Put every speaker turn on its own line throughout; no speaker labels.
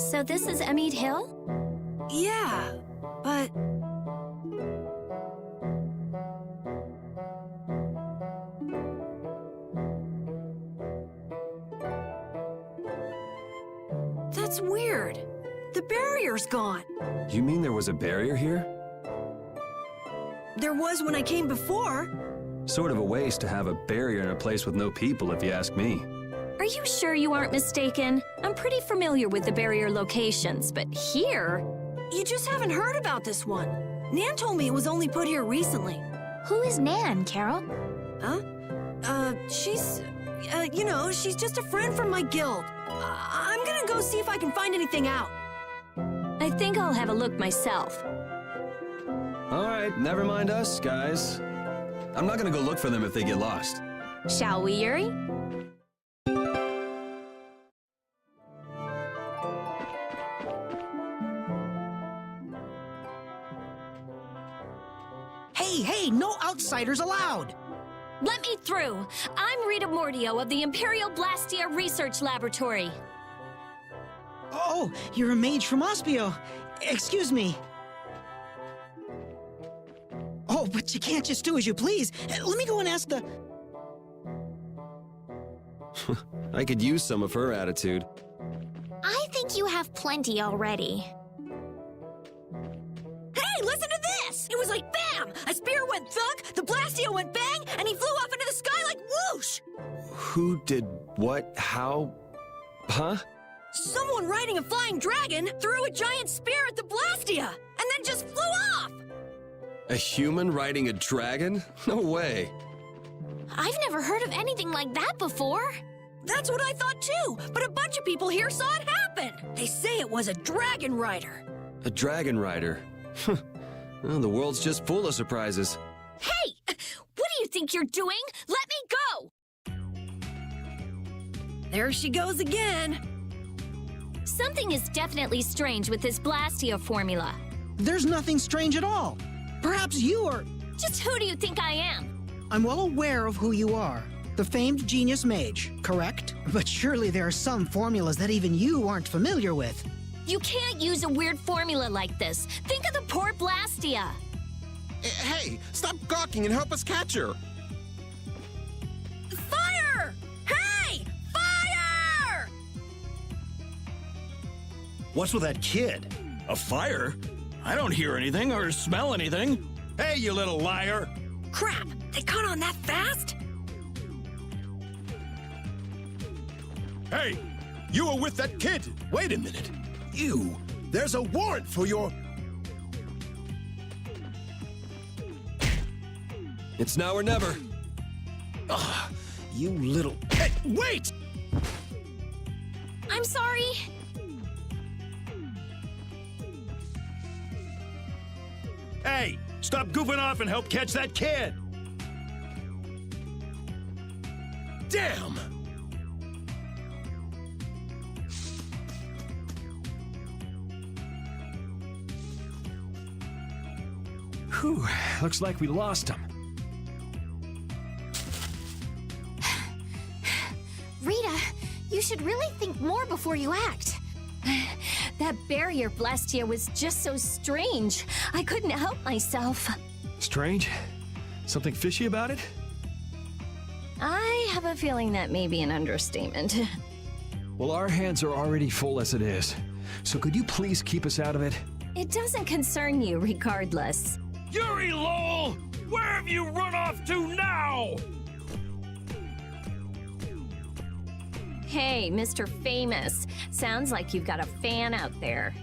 So this is Emmead Hill?
Yeah, but... That's weird. The barrier's gone.
You mean there was a barrier here?
There was when I came before.
Sort of a waste to have a barrier in a place with no people, if you ask me.
Are you sure you aren't mistaken? I'm pretty familiar with the barrier locations, but here...
You just haven't heard about this one. Nan told me it was only put here recently.
Who is Nan, Carol?
Huh? She's... she's just a friend from my guild. I'm gonna go see if I can find anything out.
I think I'll have a look myself.
All right, never mind us, guys. I'm not gonna go look for them if they get lost.
Shall we, Yuri?
Hey, no outsiders allowed!
Let me through. I'm Rita Mordio of the Imperial Blastia Research Laboratory.
Oh, you're a mage from Ospio. Excuse me. Oh, but you can't just do as you please. Let me go and ask the...
I could use some of her attitude.
I think you have plenty already.
Hey, listen to this! It was like bam! A spear went thunk, the Blastio went bang, and he flew off into the sky like whoosh!
Who did what? How? Huh?
Someone riding a flying dragon threw a giant spear at the Blastia, and then just flew off!
A human riding a dragon? No way.
I've never heard of anything like that before.
That's what I thought too, but a bunch of people here saw it happen. They say it was a dragon rider.
A dragon rider? Well, the world's just full of surprises.
Hey! What do you think you're doing? Let me go!
There she goes again.
Something is definitely strange with this Blastia formula.
There's nothing strange at all. Perhaps you are...
Just who do you think I am?
I'm well aware of who you are. The famed genius mage, correct? But surely there are some formulas that even you aren't familiar with.
You can't use a weird formula like this. Think of the poor Blastia.
Hey, stop gawking and help us catch her!
Fire! Hey! Fire!
What's with that kid? A fire? I don't hear anything or smell anything. Hey, you little liar!
Crap! They caught on that fast?
Hey, you were with that kid! Wait a minute! You! There's a warrant for your...
It's now or never.
Ugh, you little... Hey, wait!
I'm sorry.
Hey, stop goofing off and help catch that kid!
Damn!
Whew, looks like we lost him.
Rita, you should really think more before you act. That barrier Blastia was just so strange. I couldn't help myself.
Strange? Something fishy about it?
I have a feeling that may be an understatement.
Well, our hands are already full as it is. So could you please keep us out of it?
It doesn't concern you regardless.
Yuri lol! Where have you run off to now?
Hey, Mr. Famous. Sounds like you've got a fan out there.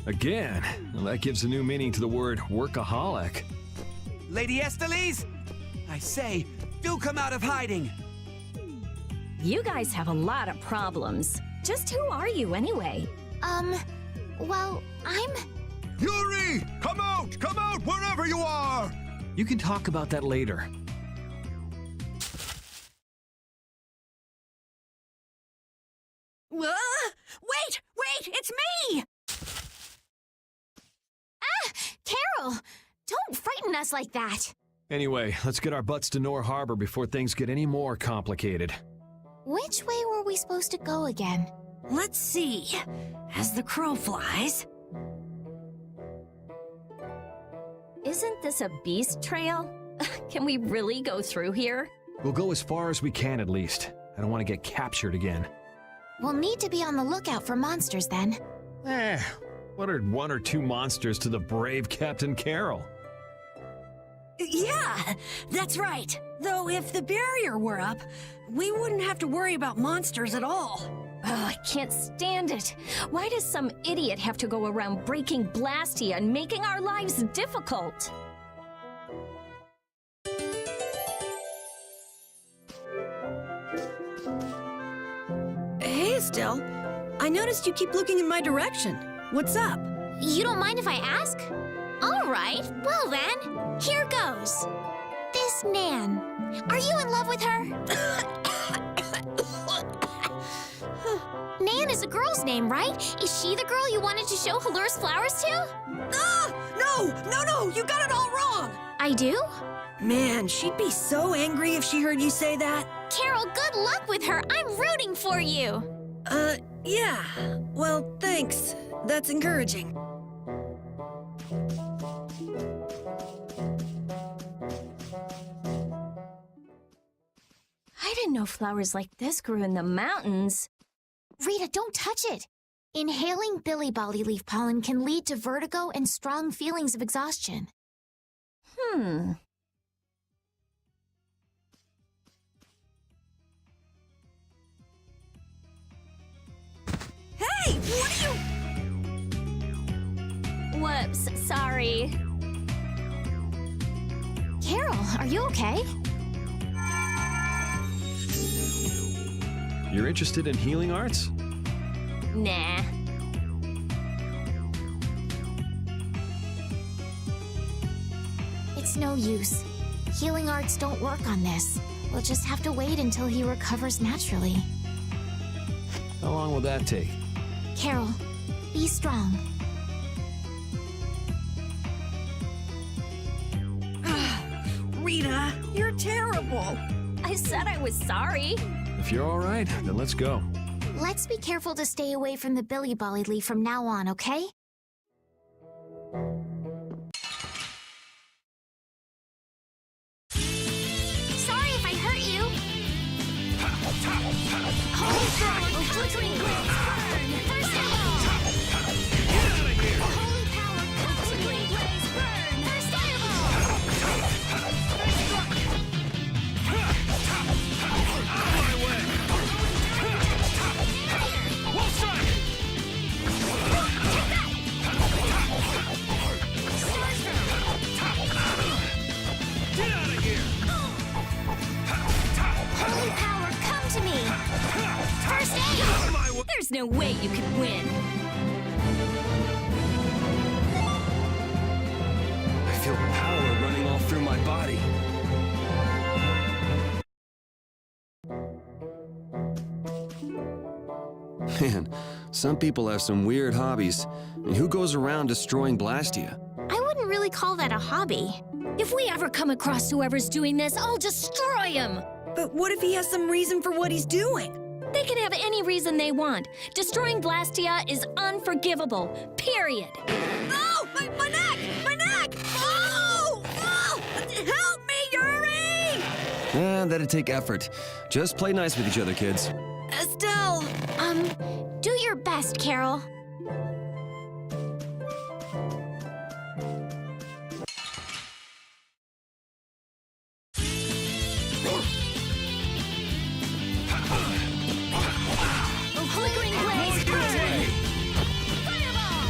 Again? Well, that gives a new meaning to the word workaholic.
Lady Estelise, I say, do come out of hiding.
You guys have a lot of problems. Just who are you anyway? Well, I'm...
Yuri! Come out, wherever you are!
You can talk about that later.
Wait! It's me!
Carol! Don't frighten us like that!
Anyway, let's get our butts to Nor Harbor before things get any more complicated.
Which way were we supposed to go again?
Let's see. As the crow flies.
Isn't this a beast trail? Can we really go through here?
We'll go as far as we can at least. I don't want to get captured again.
We'll need to be on the lookout for monsters then.
What are 1 or 2 monsters to the brave Captain Carroll?
Yeah, that's right. Though if the barrier were up, we wouldn't have to worry about monsters at all.
Oh, I can't stand it. Why does some idiot have to go around breaking Blastia and making our lives difficult?
Hey, Estelle. I noticed you keep looking in my direction. What's up?
You don't mind if I ask? All right, well then, here goes. This Nan, are you in love with her? Nan is a girl's name, right? Is she the girl you wanted to show Halur's flowers to?
Ah! No! You got it all wrong!
I do?
Man, she'd be so angry if she heard you say that.
Carol, good luck with her. I'm rooting for you.
Yeah. Well, thanks. That's encouraging.
I didn't know flowers like this grew in the mountains. Rita, don't touch it. Inhaling Billy Bolly leaf pollen can lead to vertigo and strong feelings of exhaustion.
Hey, what are you...
Whoops, sorry. Carol, are you okay?
You're interested in healing arts?
Nah. It's no use. Healing arts don't work on this. We'll just have to wait until he recovers naturally.
How long will that take?
Carol, be strong.
Rita, you're terrible.
I said I was sorry.
If you're all right, then let's go.
Let's be careful to stay away from the Billy Bolly leaf from now on, okay? Sorry if I hurt you. Holy power of flickering blaze burn! First of all! Get out of here! Holy power of flickering blaze burn! First fireball!
Out of my way! We'll strike! Get out of here!
Holy power, come to me! First aid! There's no way you can win.
I feel power running all through my body. Man, some people have some weird hobbies. And who goes around destroying Blastia?
I wouldn't really call that a hobby. If we ever come across whoever's doing this, I'll destroy him!
But what if he has some reason for what he's doing?
They can have any reason they want. Destroying Blastia is unforgivable. Period.
Oh! My neck! My neck! Oh! Oh! Help me, Yuri!
That'd take effort. Just play nice with each other, kids.
Estelle!
Do your best, Carol. Flickering blaze burn! Fireball!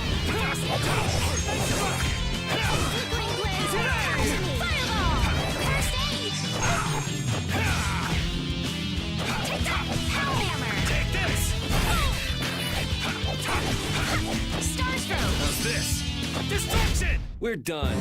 Flickering blaze burn! Fireball! First aid! Take that! Power hammer!
Take this!
Starstroke!
How's this? Distraction!
We're done.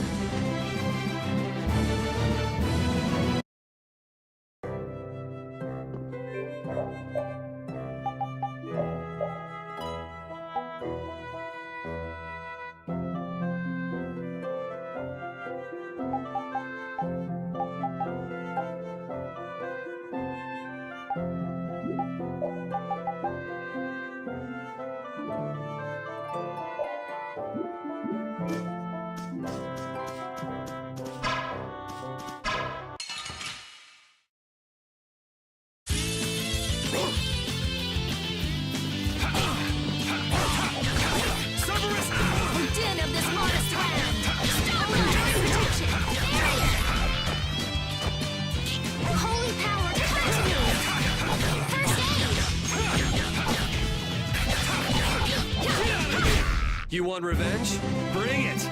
You want revenge? Bring it!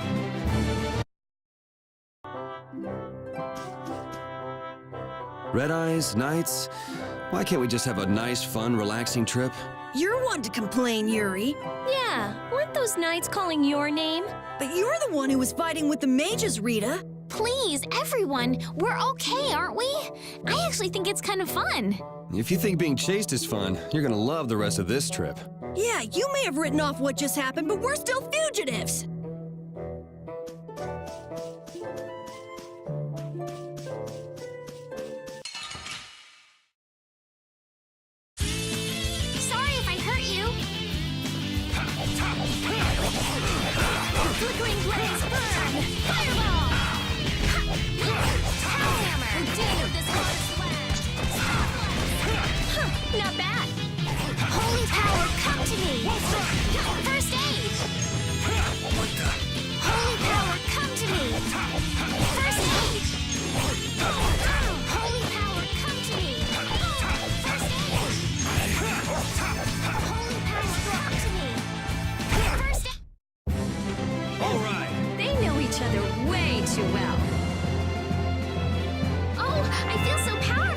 Red Eyes, Knights, why can't we just have a nice, fun, relaxing trip?
You're one to complain, Yuri.
Yeah, weren't those knights calling your name?
But you're the one who was fighting with the mages, Rita.
Please, everyone, we're okay, aren't we? I actually think it's kind of fun.
If you think being chased is fun, you're gonna love the rest of this trip.
Yeah, you may have written off what just happened, but we're still fugitives.
Sorry if I hurt you. Flickering blaze burn! Fireball! Hellhammer! Dean of this modest land! Huh, not bad. Holy power, come to me! First aid! Holy power, come to me! First aid! Holy power, come to me! First aid! Holy power, come to me! First aid!
All right!
They know each other way too well. Oh, I feel so powerful!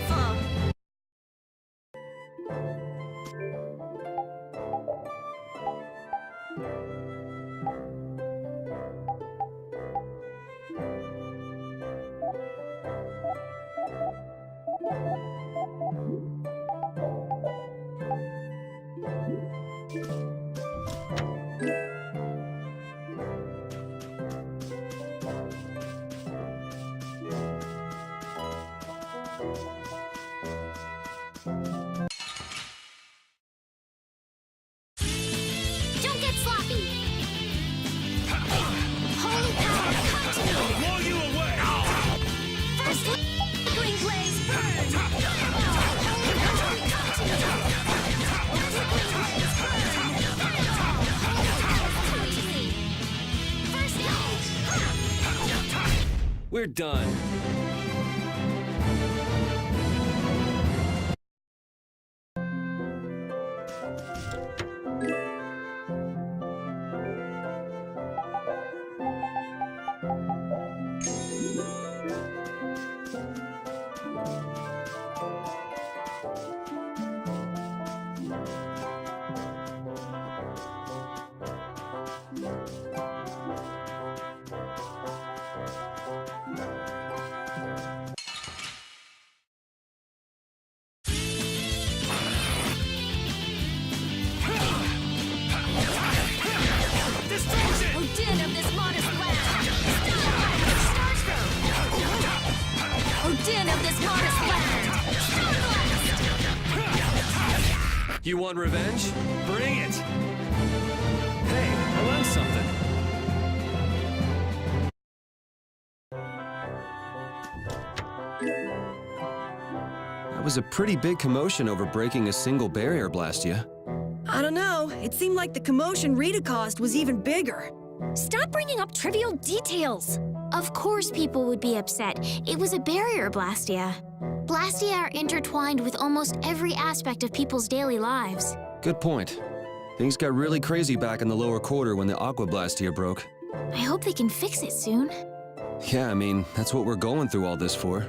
Don't get sloppy! Holy power, come to me!
Blow you away!
First flickering blaze burn! Holy power, come to me! Flickering blaze burn! Holy power, come to me! First aid!
We're done.
Oh, din of this modest land! Starstroke! Oh, din of this modest land! Starblast!
You want revenge? Bring it! Hey, I learned something. That was a pretty big commotion over breaking a single barrier, Blastia.
I don't know. It seemed like the commotion Rita caused was even bigger.
Stop bringing up trivial details! Of course people would be upset. It was a barrier, Blastia. Blastia are intertwined with almost every aspect of people's daily lives.
Good point. Things got really crazy back in the lower quarter when the Aqua Blastia broke.
I hope they can fix it soon.
Yeah, I mean, that's what we're going through all this for.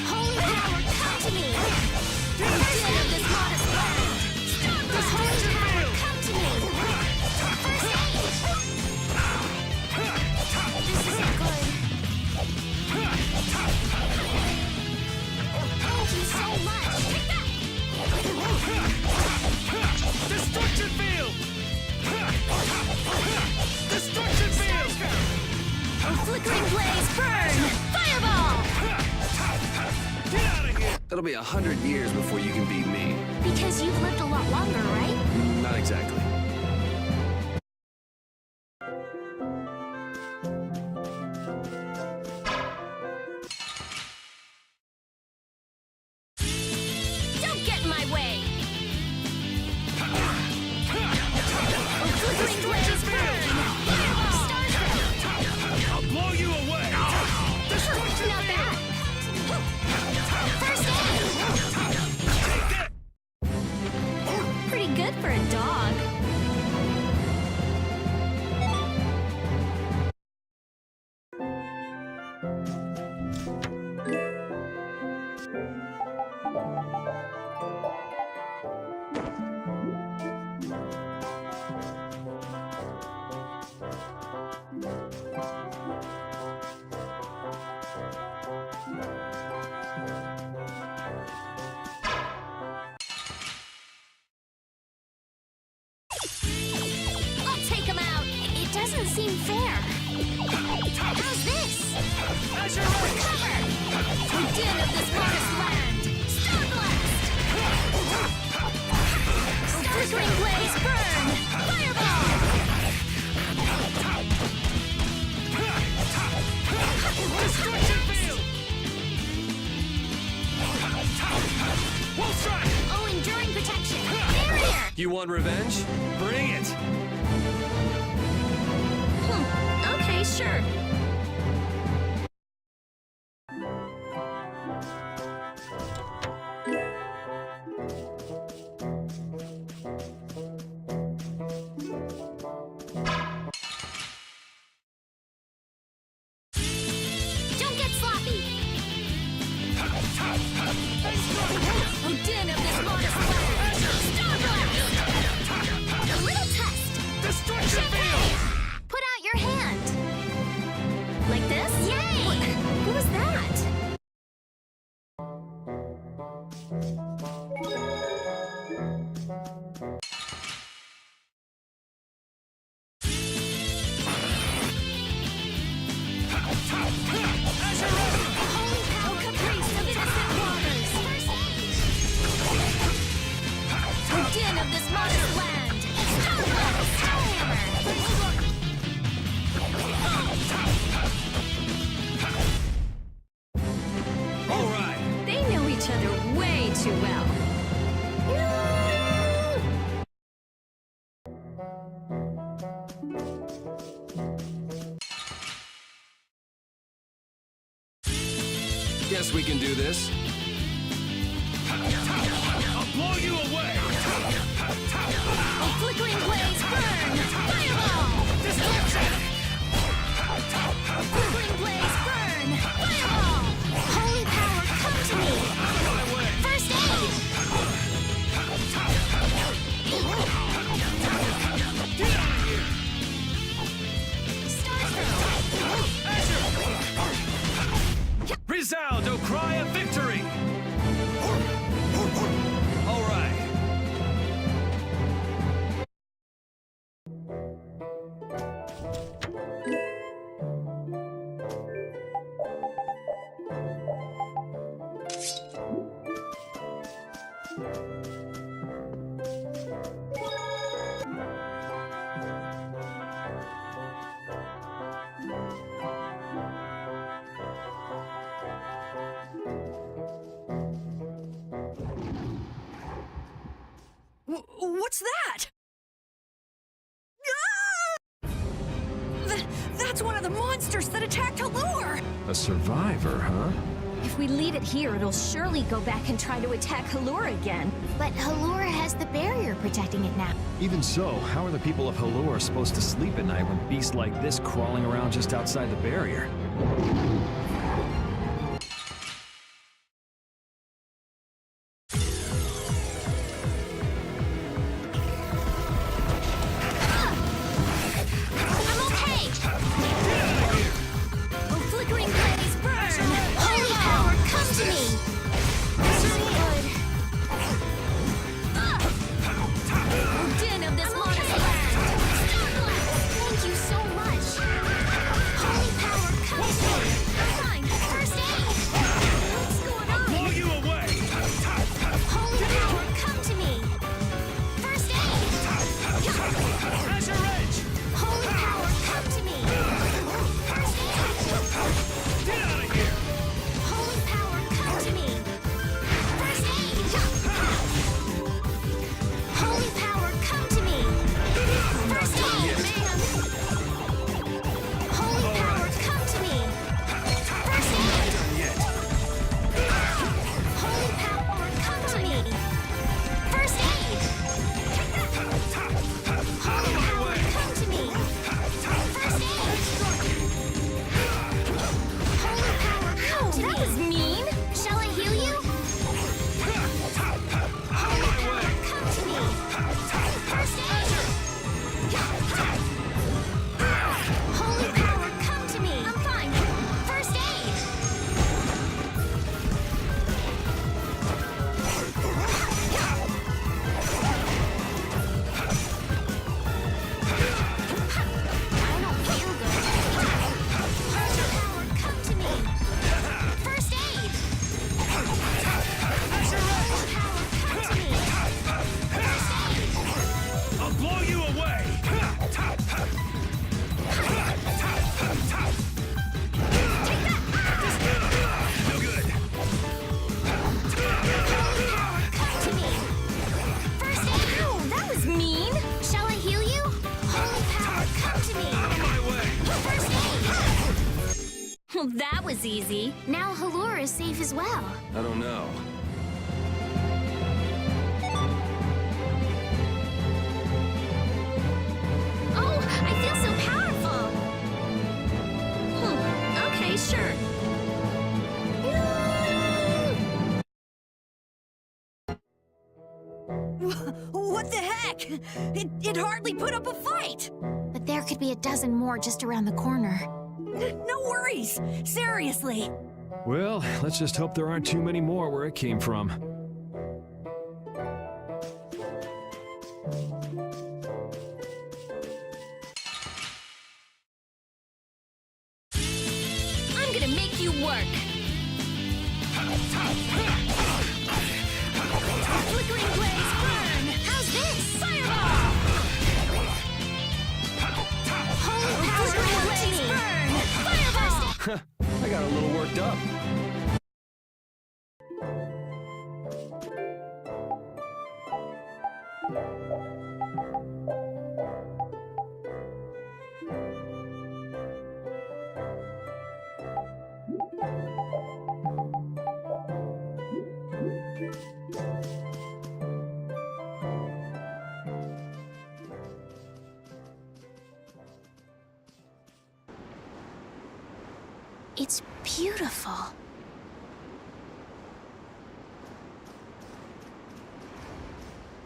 Holy power, come to me! Din of this modest land! This holy power, come to me! First aid! This isn't good. Thank you so much! Take that!
Destruction field! Destruction field!
Oh, flickering blaze, burn! Fireball!
Get out of here!
It'll be 100 years before you can beat me.
Be Because you've lived a lot longer, right?
Not exactly.
Don't get in my way! Flickering blaze burn! Fireball! Starfall!
I'll blow you away!
Not bad! First aid! Pretty good for a dog. I'll take him out. It doesn't seem fair. How's this? Cover! Din of this modest land! Star Blast! Flickering blaze burn! Fireball!
Destruction field! Wolf strike!
Oh, enduring protection! Barrier!
You want revenge?
Bring it!
Okay, sure. Don't get sloppy! Oh, din of this modest land! Star Blast! A little test!
Destruction field!
Put out your hand! Like this? Yay! What was that? Holy power caprice of innocent waters! Oh, din of this modest land! Star Blast! Starhammer!
All right!
They know each other way too well.
Guess we can do this.
I'll blow you away!
Oh, flickering blaze burn! Fireball! Destruction! Flickering blaze burn! Fireball! Holy power, come to me! First aid!
Get out of here!
Star throw!
Resound, O cry of victory! All right.
What's that? Ah! That's one of the monsters that attacked Halur!
A survivor, huh?
If we leave it here, it'll surely go back and try to attack Halur again.
But Halura has the barrier protecting it now.
Even so, how are the people of Halur supposed to sleep at night when beasts like this crawling around just outside the barrier?
I'm okay! Oh, flickering blaze burn! Holy power, come to me! This is good. Oh, din of this modest land! Thank you so much! Holy power, come to me!
Well, that was easy.
Now Halura is safe as well.
I don't know.
Oh, I feel so powerful! Okay, sure.
What the heck? It hardly put up a fight.
But there could be a dozen more just around the corner.
No worries. Seriously.
Well, let's just hope there aren't too many more where it came from.
I'm gonna make you work! Flickering blaze, burn! How's this? Fireball! Holy flickering blaze, burn! Fireball!
I got a little worked up.
It's beautiful.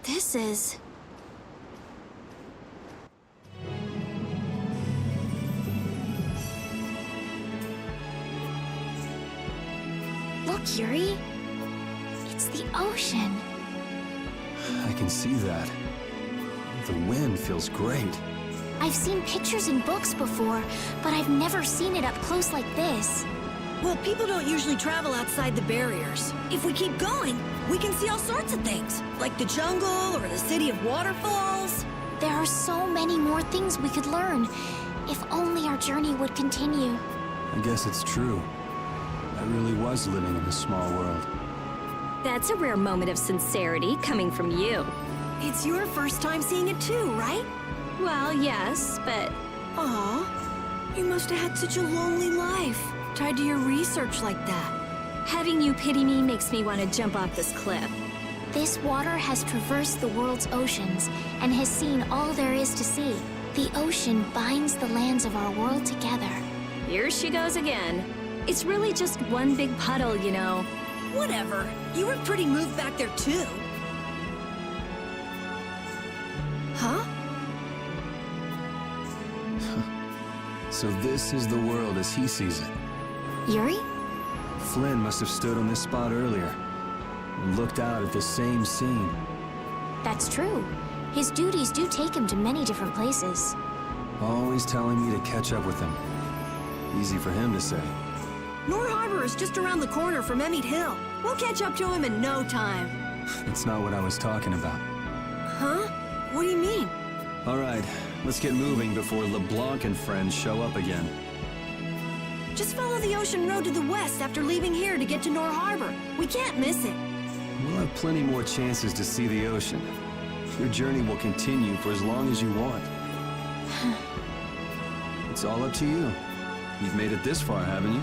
This is... Look, Yuri. It's the ocean.
I can see that. The wind feels great.
I've seen pictures in books before, but I've never seen it up close like this.
Well, people don't usually travel outside the barriers. If we keep going, we can see all sorts of things, like the jungle or the city of waterfalls.
There are so many more things we could learn, if only our journey would continue.
I guess it's true. I really was living in a small world.
That's a rare moment of sincerity coming from you.
It's your first time seeing it too, right?
Well, yes, but
Aw, you must have had such a lonely life, tied to your research like that.
having you pity me makes me want to jump off this cliff.
This water has traversed the world's oceans and has seen all there is to see. The ocean binds the lands of our world together.
Here she goes again. It's really just one big puddle, you know.
Whatever. You were pretty moved back there too. Huh?
So this is the world as he sees it.
Yuri?
Flynn must have stood on this spot earlier and looked out at the same scene.
That's true. His duties do take him to many different places.
Always telling me to catch up with him. Easy for him to say.
Nor Harbor is just around the corner from Emmett Hill. We'll catch up to him in no time.
That's not what I was talking about.
Huh? What do you mean?
All right, let's get moving before LeBlanc and friends show up again.
Just follow the ocean road to the west after leaving here to get to Nor Harbor. We can't miss it.
We'll have plenty more chances to see the ocean. Your journey will continue for as long as you want. It's all up to you. You've made it this far, haven't you?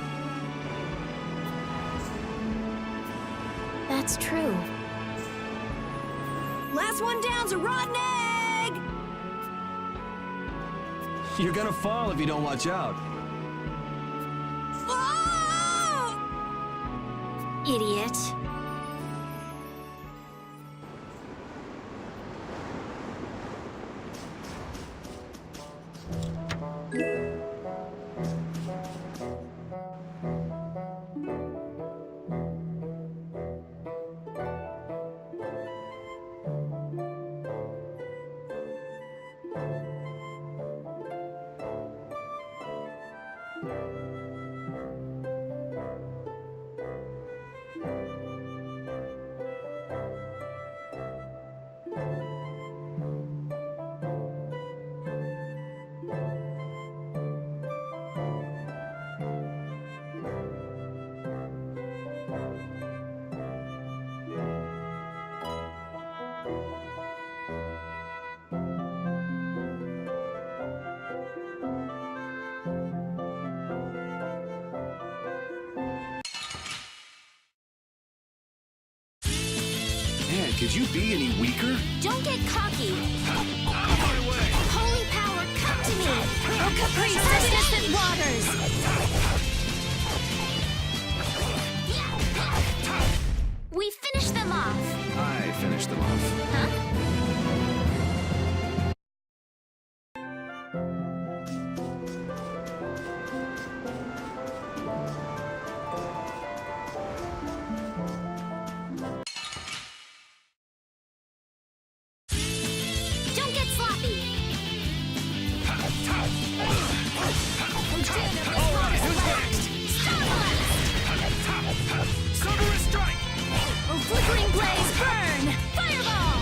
That's true.
Last one down's a rotten egg!
You're gonna fall if you don't watch out.
Oh!
Idiot.
could you be any weaker?
Don't get cocky.
Out of my way!
Holy power, come to me. Oh, Caprice, distant waters. We finished them off.
I finished them off.
Huh? Don't get sloppy.
All right, who's next? Summer strike!
Oh, flickering blaze, burn! Fireball!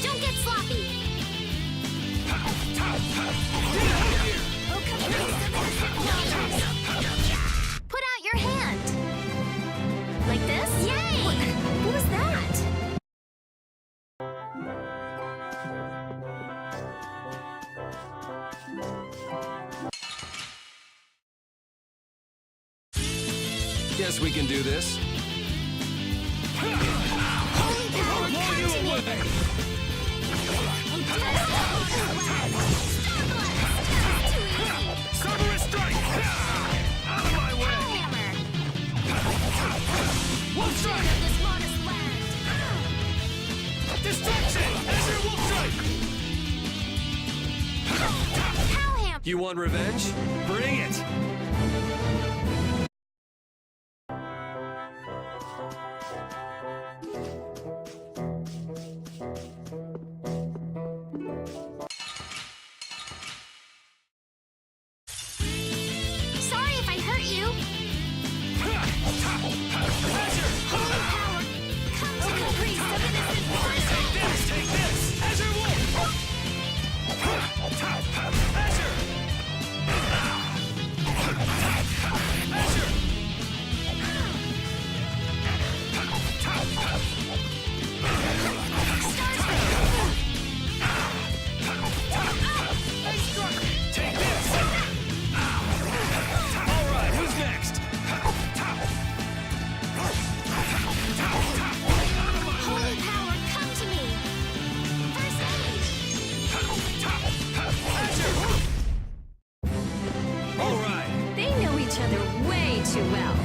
Don't get sloppy. Oh, Caprice of innocent waters. Put out your hand. Like this? Yay! What was that?
Guess we can do this.
Holy power, come to me!
Summer strike! Out of my way! Wolf strike! Distraction! Azure wolf strike!
You want revenge? Bring it!
Sorry if I hurt you.
Azure!
Holy power, come to me, priest of innocent waters.
Take this! Azure wolf! Azure! Azure! Take this! All right, who's next?
Holy power, come to me. First aid.
All right.
They know each other way too well.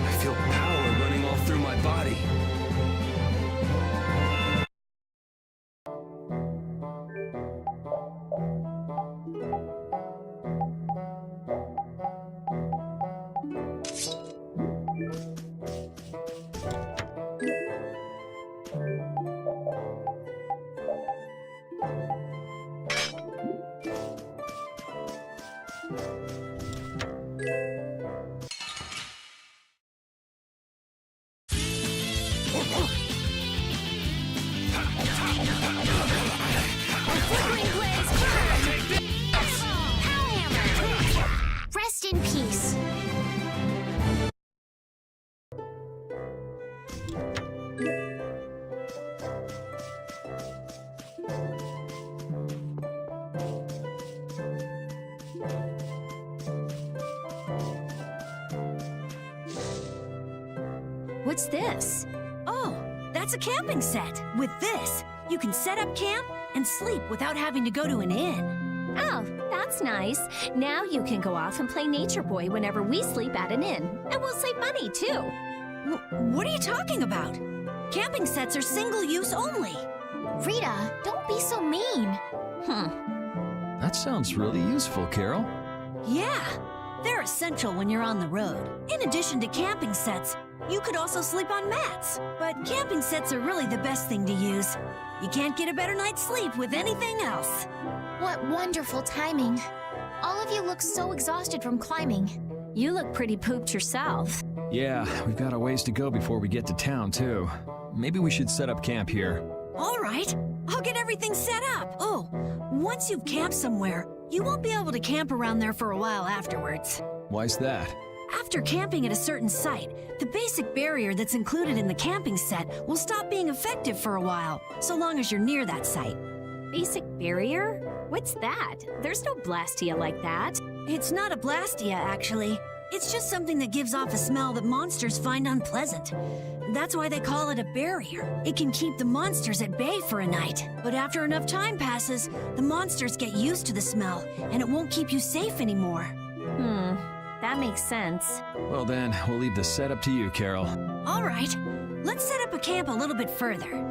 I feel power running all through my body.
Flickering blaze, burn! Power hammer. Rest in peace.
What's this?
Oh, that's a camping set. With this, you can set up camp and sleep without having to go to an inn.
Oh, that's nice. Now you can go off and play Nature Boy whenever we sleep at an inn. And we'll save money, too.
What are you talking about? Camping sets are single-use only.
Rita, don't be so mean.
That sounds really useful, Carol.
Yeah, they're essential when you're on the road. In addition to camping sets, you could also sleep on mats. But camping sets are really the best thing to use. You can't get a better night's sleep with anything else.
What wonderful timing. All of you look so exhausted from climbing.
You look pretty pooped yourself.
Yeah, we've got a ways to go before we get to town, too. Maybe we should set up camp here.
All right, I'll get everything set up. Oh, once you've camped somewhere, you won't be able to camp around there for a while afterwards.
Why's that?
After camping at a certain site, the basic barrier that's included in the camping set will stop being effective for a while, so long as you're near that site.
Basic barrier? What's that? There's no Blastia like that.
It's not a Blastia, actually. It's just something that gives off a smell that monsters find unpleasant. That's why they call it a barrier. It can keep the monsters at bay for a night. But after enough time passes, the monsters get used to the smell, and it won't keep you safe anymore.
That makes sense.
Well then, we'll leave the setup to you, Carol.
All right, let's set up a camp a little bit further.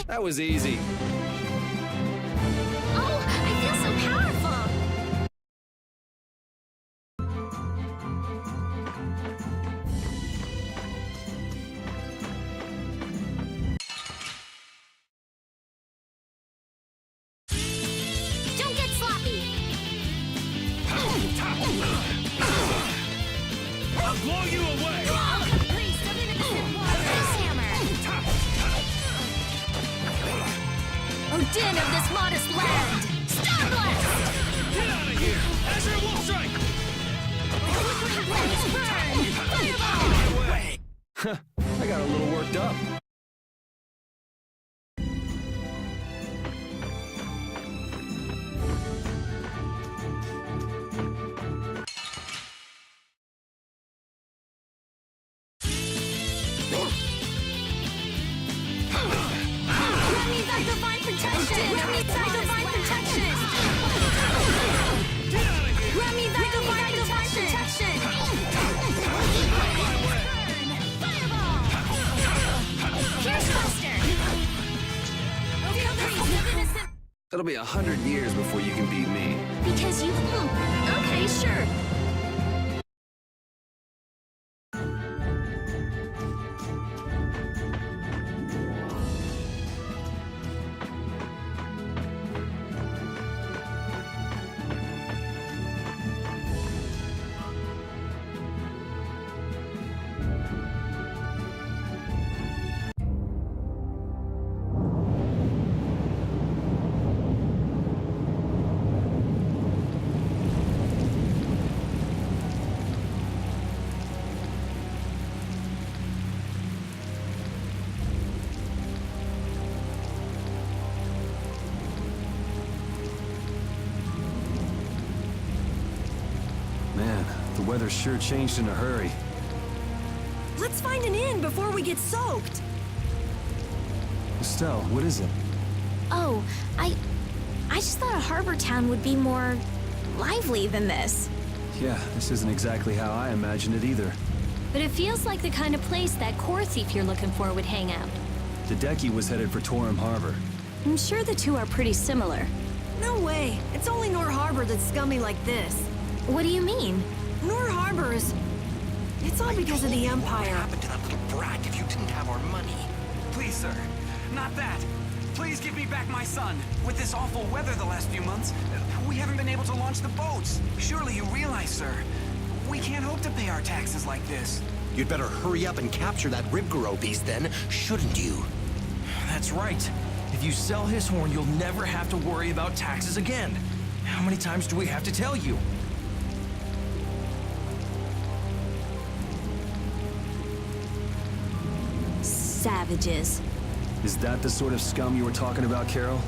That was easy.
Oh, I feel so powerful! Don't get sloppy!
I'll blow you away!
Priest of innocent waters! Hammer! Oh, din of this modest land! Star Blast!
Get out of here! Azure Wolf Strike!
Flickering blaze burn! Fireball!
Away!
I got a little worked up.
Let me back divine protection! Let me back divine protection!
Get out of here!
Let me back divine protection! Fireball! Pierce Buster!
It'll be 100 years before you can beat me.
Because you... Okay, sure.
Man, the weather sure changed in a hurry.
Let's find an inn before we get soaked.
Estelle, what is it?
Oh, I just thought a harbor town would be more lively than this.
Yeah, this isn't exactly how I imagined it either.
But it feels like the kind of place that core thief you're looking for would hang out.
Hideki was headed for Torum Harbor.
I'm sure the two are pretty similar.
No way. It's only Nor Harbor that's scummy like this.
What do you mean?
Nor Harbor is... It's all because of the Empire.
Happen to that little brat if you didn't have our money.
Please, sir. Not that. Please give me back my son. With this awful weather the last few months, we haven't been able to launch the boats. Surely you realize, sir, we can't hope to pay our taxes like this.
You'd better hurry up and capture that Ribgaro beast then, shouldn't you?
That's right. If you sell his horn, you'll never have to worry about taxes again. How many times do we have to tell you?
savages.
Is that the sort of scum you were talking about, Carol?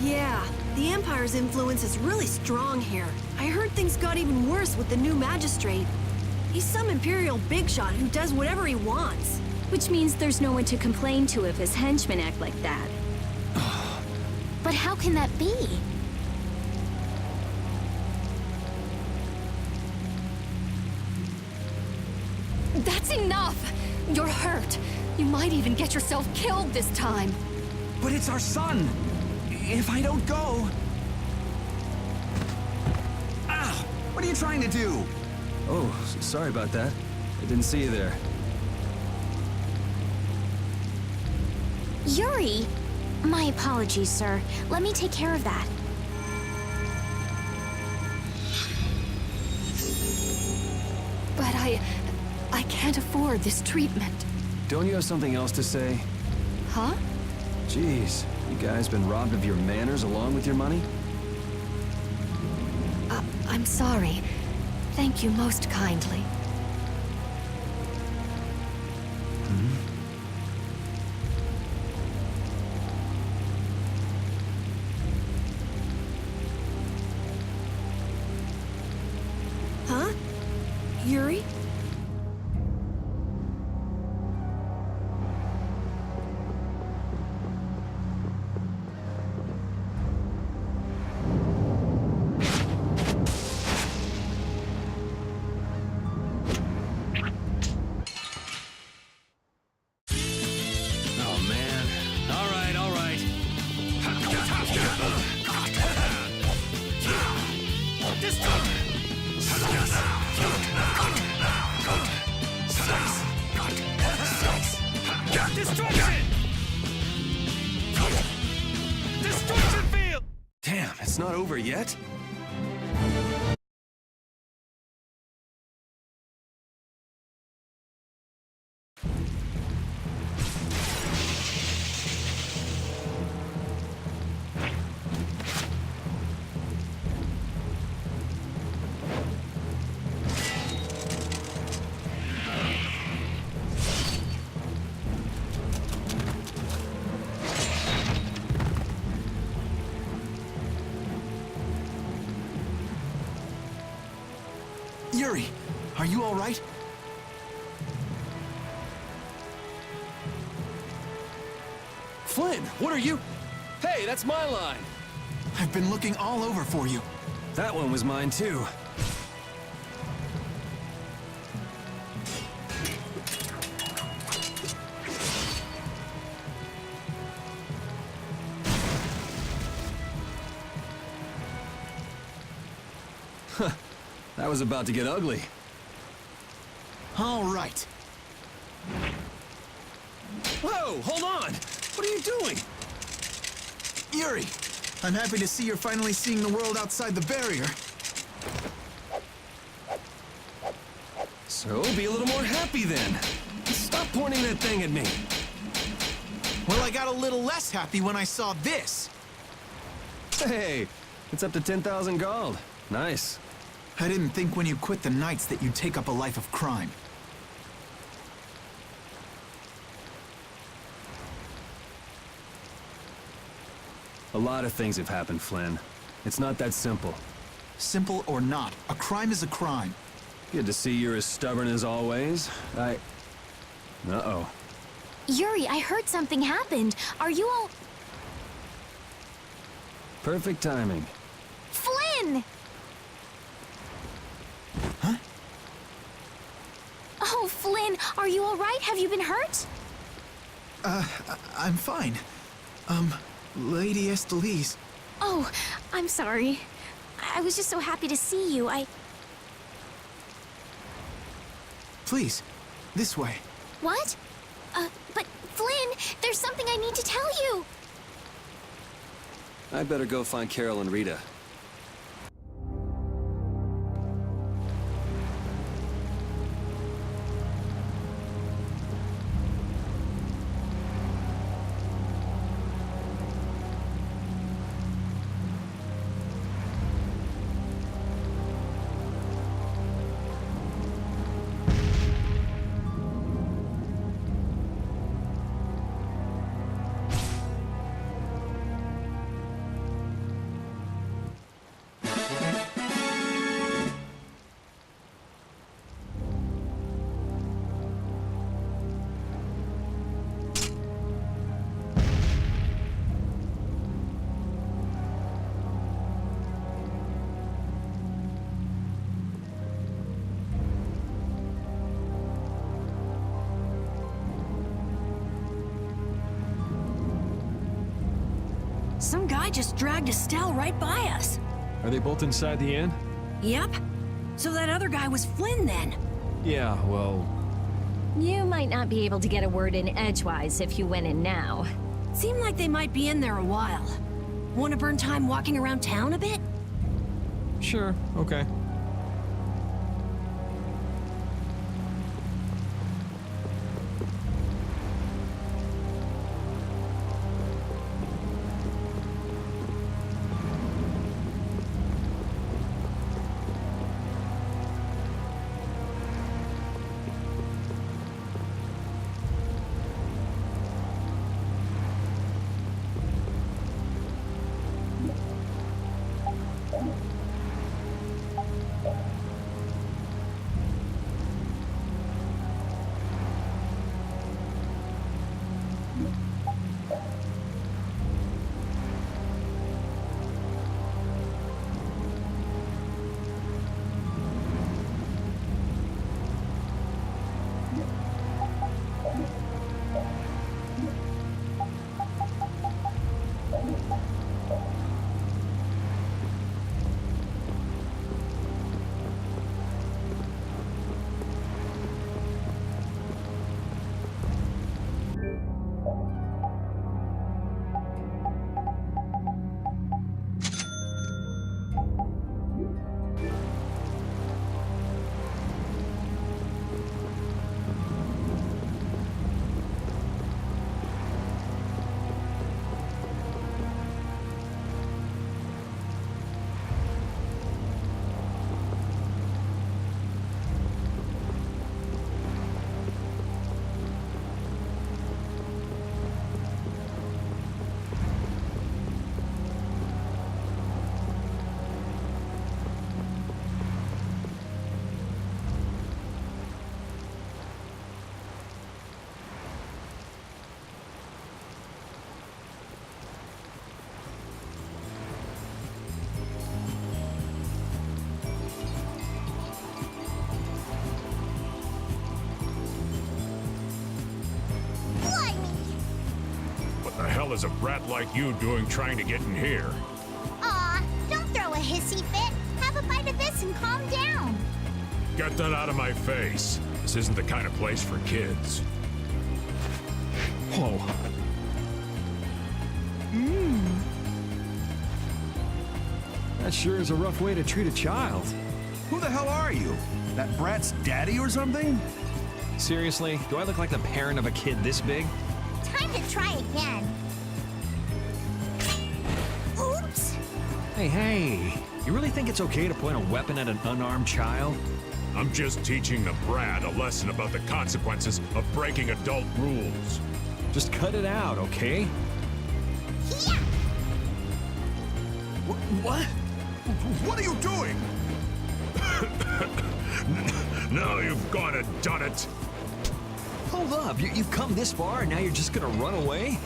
Yeah, the Empire's influence is really strong here. I heard things got even worse with the new magistrate. He's some Imperial bigshot who does whatever he wants.
Which means there's no one to complain to if his henchmen act like that.
But how can that be? That's enough! You're hurt. You might even get yourself killed this time.
But it's our son! If I don't go... Ow! What are you trying to do?
Oh, sorry about that. I didn't see you there.
Yuri! My apologies, sir. Let me take care of that. But I can't afford this treatment.
Don't you have something else to say?
Huh?
Jeez, you guys been robbed of your manners along with your money?
I'm sorry. Thank you most kindly.
Huh? Yuri?
Oh, man. All right, all right.
Destruction! Destruction field!
Damn, it's not over yet?
Yuri, are you all right?
Flynn, what are you? Hey, that's my line.
I've been looking all over for you.
That one was mine, too. Huh. That was about to get ugly.
All right.
Whoa, hold on! What are you doing?
Yuri, I'm happy to see you're finally seeing the world outside the barrier.
So, be a little more happy then. Stop pointing that thing at me.
Well, I got a little less happy when I saw this.
Hey, it's up to 10,000 gold. Nice.
I didn't think when you quit the Knights that you'd take up a life of crime.
A lot of things have happened, Flynn. It's not that simple.
Simple or not, a crime is a crime.
Good to see you're as stubborn as always. Uh-oh.
Yuri, I heard something happened. Are you all...
Perfect timing.
Flynn!
Huh?
Oh, Flynn, are you all right? Have you been hurt?
I'm fine. Lady Estelise.
Oh, I'm sorry. I was just so happy to see you.
Please, this way.
What? But Flynn, there's something I need to tell you.
I better go find Carol and Rita.
Some guy just dragged Estelle right by us.
Are they both inside the inn?
Yep. So that other guy was Flynn then.
Yeah, well,
You might not be able to get a word in edgewise if you went in now.
Seemed like they might be in there a while. Want to burn time walking around town a bit?
sure, okay.
What the hell is a brat like you doing trying to get in here?
Aw, don't throw a hissy fit. Have a bite of this and calm down.
Get that out of my face. This isn't the kind of place for kids.
Whoa. That sure is a rough way to treat a child.
Who the hell are you? That brat's daddy or something?
Seriously, do I look like the parent of a kid this big?
Time to try again. Oops.
Hey, you really think it's okay to point a weapon at an unarmed child?
I'm just teaching the brat a lesson about the consequences of breaking adult rules.
Just cut it out, okay?
Yeah.
What? What are you doing? Now you've gone and done it.
Hold up, you've come this far and now you're just gonna run away?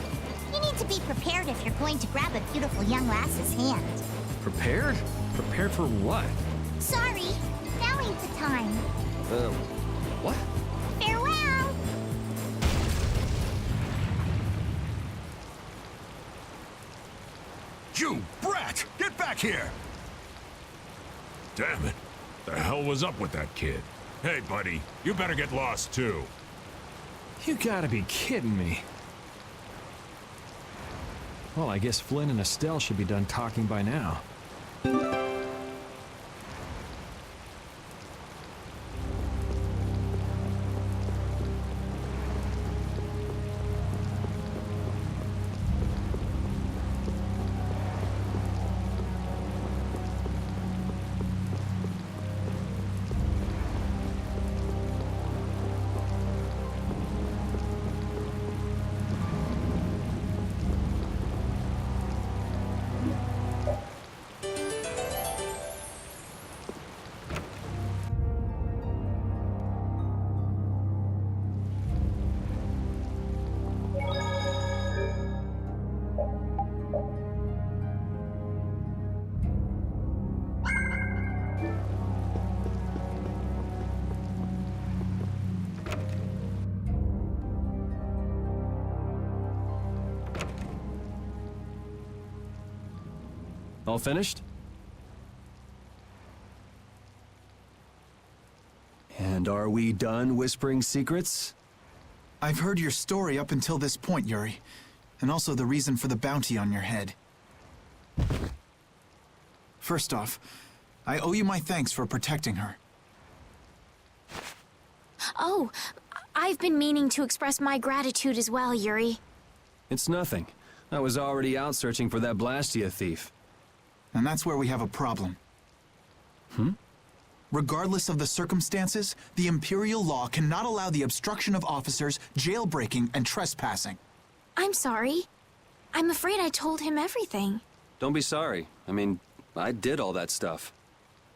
You need to be prepared if you're going to grab a beautiful young lass's hand.
Prepared? Prepared for what?
Sorry, now ain't the time.
What?
Farewell.
You brat! Get back here! Damn it. The hell was up with that kid? Hey, buddy, you better get lost too.
You gotta be kidding me. Well, I guess Flynn and Estelle should be done talking by now.
All finished? And are we done whispering secrets?
I've heard your story up until this point, Yuri, and also the reason for the bounty on your head. First off, I owe you my thanks for protecting her.
Oh, I've been meaning to express my gratitude as well, Yuri.
It's nothing. I was already out searching for that Blastia thief.
And that's where we have a problem. Regardless of the circumstances, the Imperial law cannot allow the obstruction of officers, jailbreaking, and trespassing.
I'm sorry. I'm afraid I told him everything.
Don't be sorry. I mean, I did all that stuff.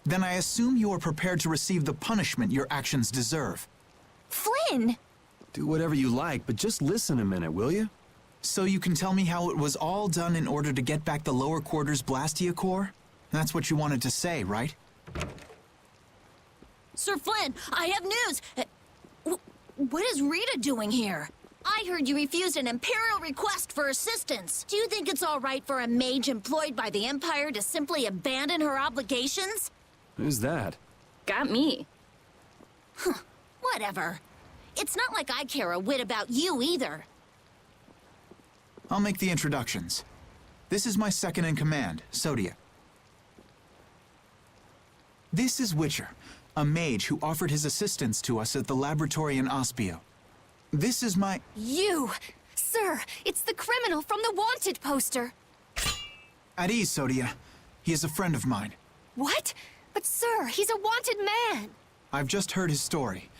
Then I assume you are prepared to receive the punishment your actions deserve.
Flynn!
Do whatever you like, but just listen a minute, will you?
So you can tell me how it was all done in order to get back the lower quarters Blastia core? That's what you wanted to say, right?
Sir Flynn, I have news! What is Rita doing here? I heard you refused an Imperial request for assistance. Do you think it's all right for a mage employed by the Empire to simply abandon her obligations?
Who's that?
Got me.
Whatever. It's not like I care a whit about you either.
I'll make the introductions. This is my second in command, Sodia. This is Witcher, a mage who offered his assistance to us at the laboratory in Ospio. This is my...
You! Sir, it's the criminal from the wanted poster!
At ease, Sodia. He is a friend of mine.
What? But sir, he's a wanted man!
I've just heard his story.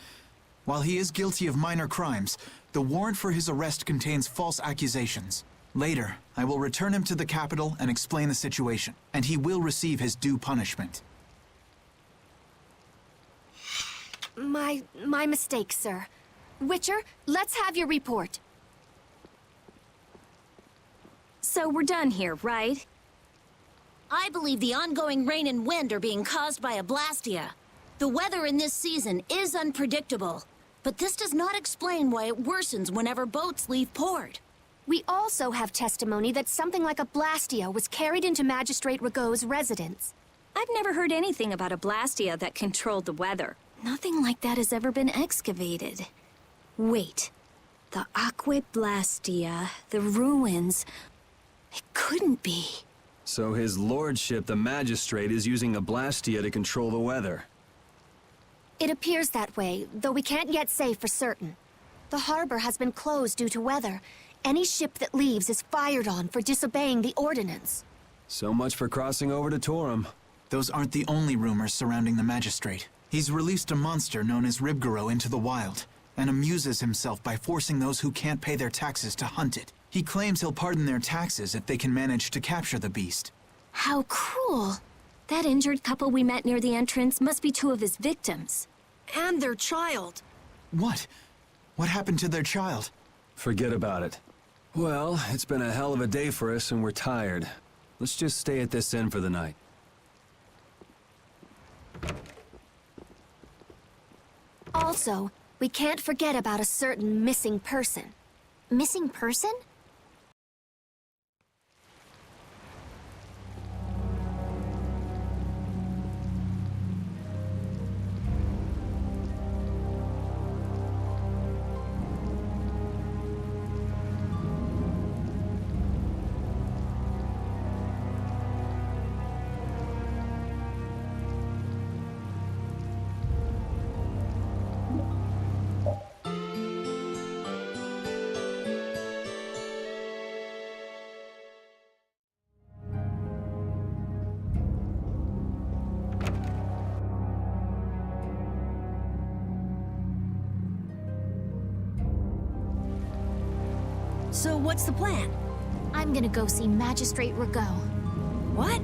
While he is guilty of minor crimes, the warrant for his arrest contains false accusations. Later, I will return him to the capital and explain the situation, and he will receive his due punishment.
My mistake, sir. Witcher, let's have your report.
So we're done here, right?
I believe the ongoing rain and wind are being caused by a Blastia. The weather in this season is unpredictable, but this does not explain why it worsens whenever boats leave port.
We also have testimony that something like a Blastia was carried into Magistrate Rigaud's residence.
I've never heard anything about a Blastia that controlled the weather.
Nothing like that has ever been excavated.
Wait. The Aqua Blastia, the ruins... It couldn't be.
So his lordship, the magistrate, is using a Blastia to control the weather.
It appears that way, though we can't yet say for certain. The harbor has been closed due to weather. Any ship that leaves is fired on for disobeying the ordinance.
So much for crossing over to Torum.
Those aren't the only rumors surrounding the magistrate. He's released a monster known as Ribgaro into the wild, and amuses himself by forcing those who can't pay their taxes to hunt it. He claims he'll pardon their taxes if they can manage to capture the beast.
How cruel.
That injured couple we met near the entrance must be two of his victims.
And their child.
What? What happened to their child?
Forget about it. Well, it's been a hell of a day for us and we're tired. Let's just stay at this inn for the night.
Also, we can't forget about a certain missing person. Missing person?
So what's the plan?
I'm gonna go see Magistrate Rigaud.
What?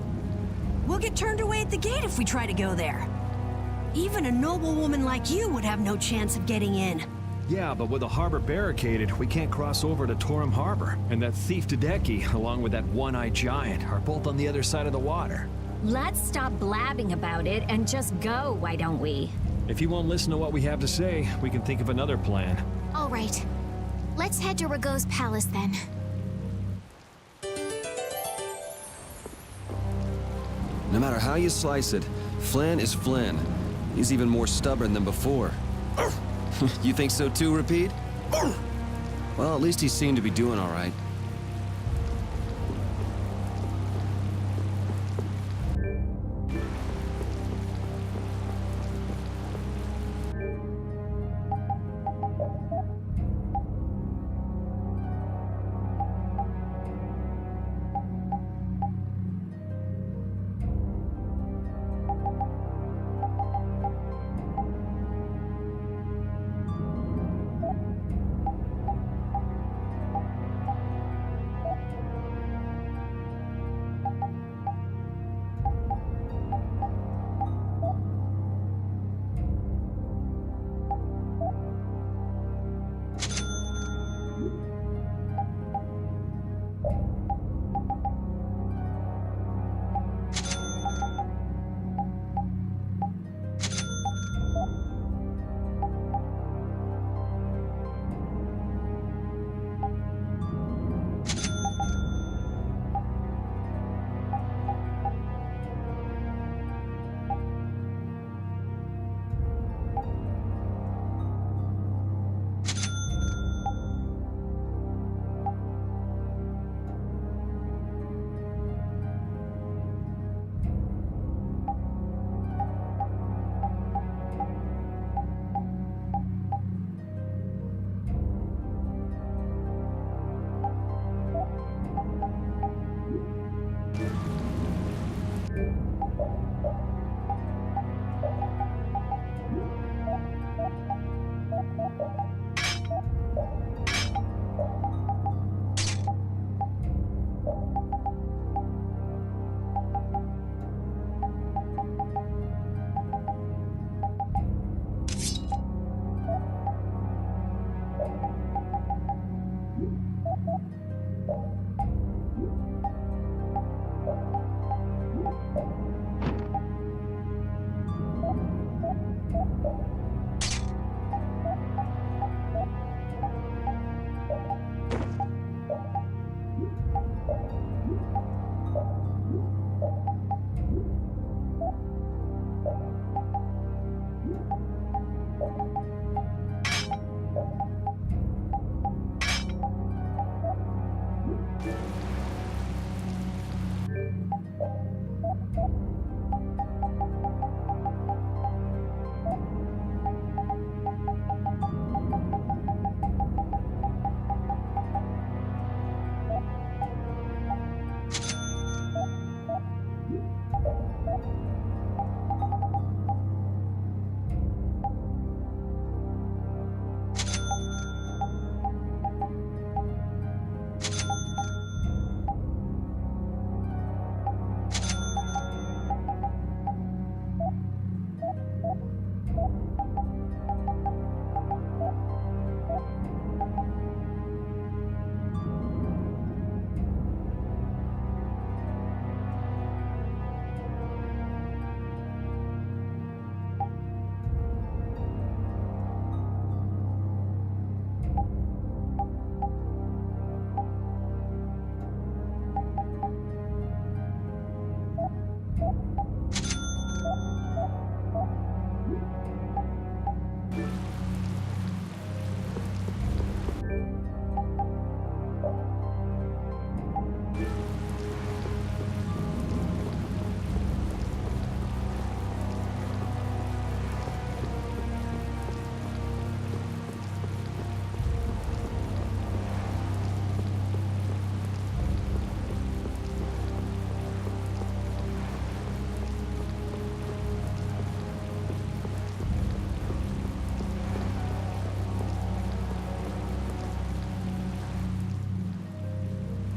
We'll get turned away at the gate if we try to go there. Even a noble woman like you would have no chance of getting in.
Yeah, but with the harbor barricaded, we can't cross over to Torum Harbor. And that thief Tadeki, along with that one-eyed giant, are both on the other side of the water.
Let's stop blabbing about it and just go, why don't we?
If you won't listen to what we have to say, we can think of another plan.
All right. Let's head to Rigaud's palace then.
No matter how you slice it, Flynn is Flynn. He's even more stubborn than before. You think so too, Repeat? Well, at least he seemed to be doing all right.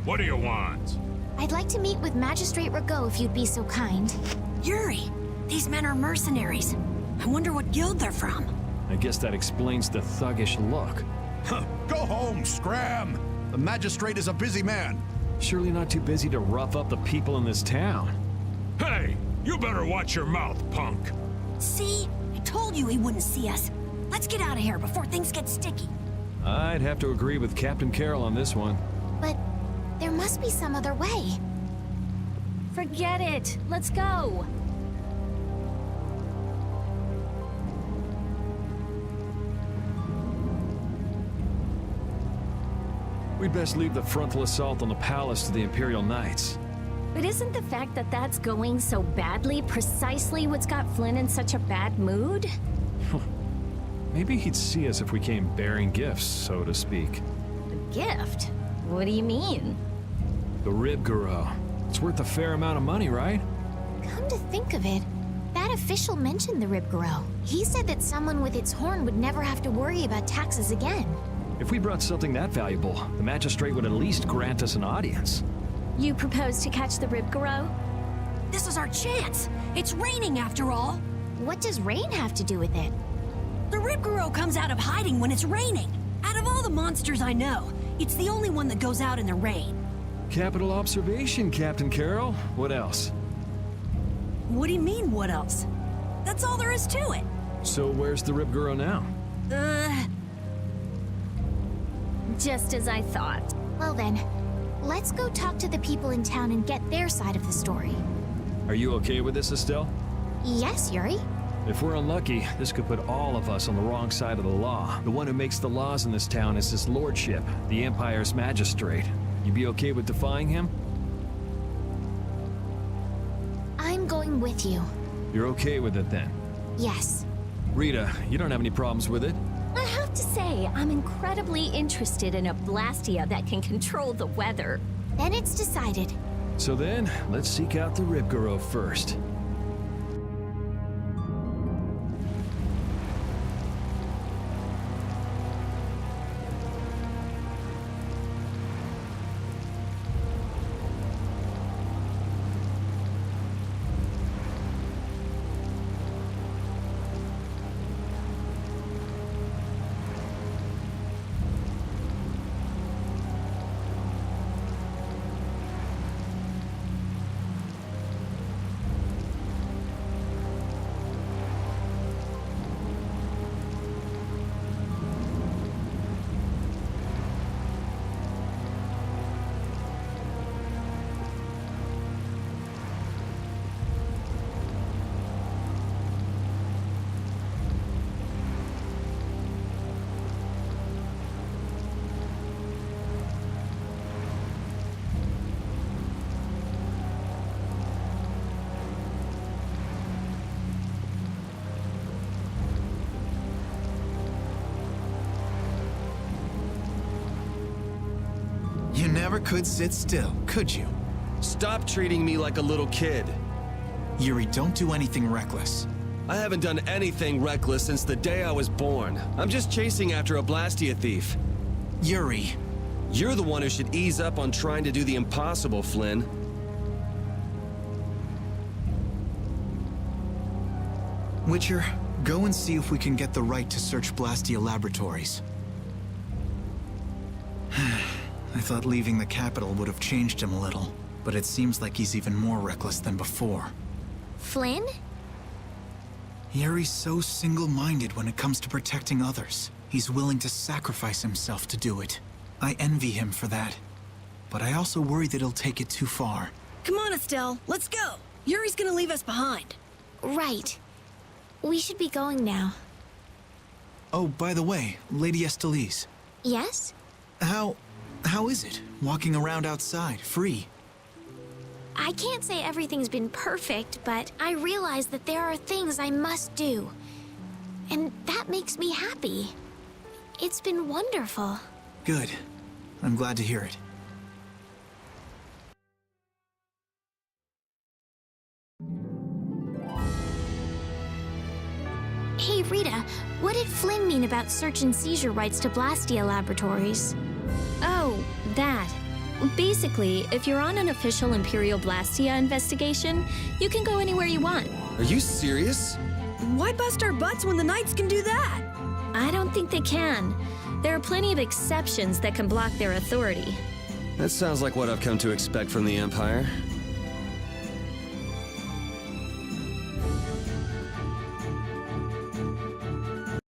What do you want?
I'd like to meet with Magistrate Rago if you'd be so kind.
Yuri, these men are mercenaries. I wonder what guild they're from.
I guess that explains the thuggish look.
Go home, Scram! The magistrate is a busy man.
Surely not too busy to rough up the people in this town.
Hey, you better watch your mouth, punk.
See? I told you he wouldn't see us. Let's get out of here before things get sticky.
I'd have to agree with Captain Carroll on this one.
But there must be some other way.
Forget it. Let's go.
We'd best leave the frontal assault on the palace to the Imperial Knights.
But isn't the fact that that's going so badly precisely what's got Flynn in such a bad mood?
Maybe he'd see us if we came bearing gifts, so to speak.
A gift? What do you mean?
The Ribgaro. It's worth a fair amount of money, right?
Come to think of it, that official mentioned the Ribgaro. He said that someone with its horn would never have to worry about taxes again.
If we brought something that valuable, the magistrate would at least grant us an audience.
You propose to catch the Ribgaro?
This is our chance. It's raining after all.
What does rain have to do with it?
The Ribgaro comes out of hiding when it's raining. Out of all the monsters I know, it's the only one that goes out in the rain.
Capital observation, Captain Carroll. What else?
What do you mean, what else? That's all there is to it.
So where's the Ribgaro now?
Just as I thought.
Well then, let's go talk to the people in town and get their side of the story.
Are you okay with this, Estelle?
Yes, Yuri.
If we're unlucky, this could put all of us on the wrong side of the law. The one who makes the laws in this town is his lordship, the Empire's magistrate. You be okay with defying him?
I'm going with you.
You're okay with it then?
Yes.
Rita, you don't have any problems with it?
I have to say, I'm incredibly interested in a Blastia that can control the weather.
Then it's decided.
So then, let's seek out the Ribgaro first.
You never could sit still, could you?
Stop treating me like a little kid.
Yuri, don't do anything reckless.
I haven't done anything reckless since the day I was born. I'm just chasing after a Blastia thief.
Yuri.
You're the one who should ease up on trying to do the impossible, Flynn.
Witcher, go and see if we can get the right to search Blastia laboratories. I thought leaving the capital would have changed him a little, but it seems like he's even more reckless than before.
Flynn?
Yuri's so single-minded when it comes to protecting others. He's willing to sacrifice himself to do it. I envy him for that. But I also worry that he'll take it too far.
Come on, Estelle, let's go. Yuri's gonna leave us behind.
Right. We should be going now.
Oh, by the way, Lady Estellise.
Yes?
How is it, walking around outside, free?
I can't say everything's been perfect, but I realize that there are things I must do. And that makes me happy. It's been wonderful.
Good. I'm glad to hear it.
Hey, Rita, what did Flynn mean about search and seizure rights to Blastia laboratories?
Oh, that. Basically, if you're on an official Imperial Blastia investigation, you can go anywhere you want.
Are you serious?
Why bust our butts when the Knights can do that?
I don't think they can. There are plenty of exceptions that can block their authority.
That sounds like what I've come to expect from the Empire.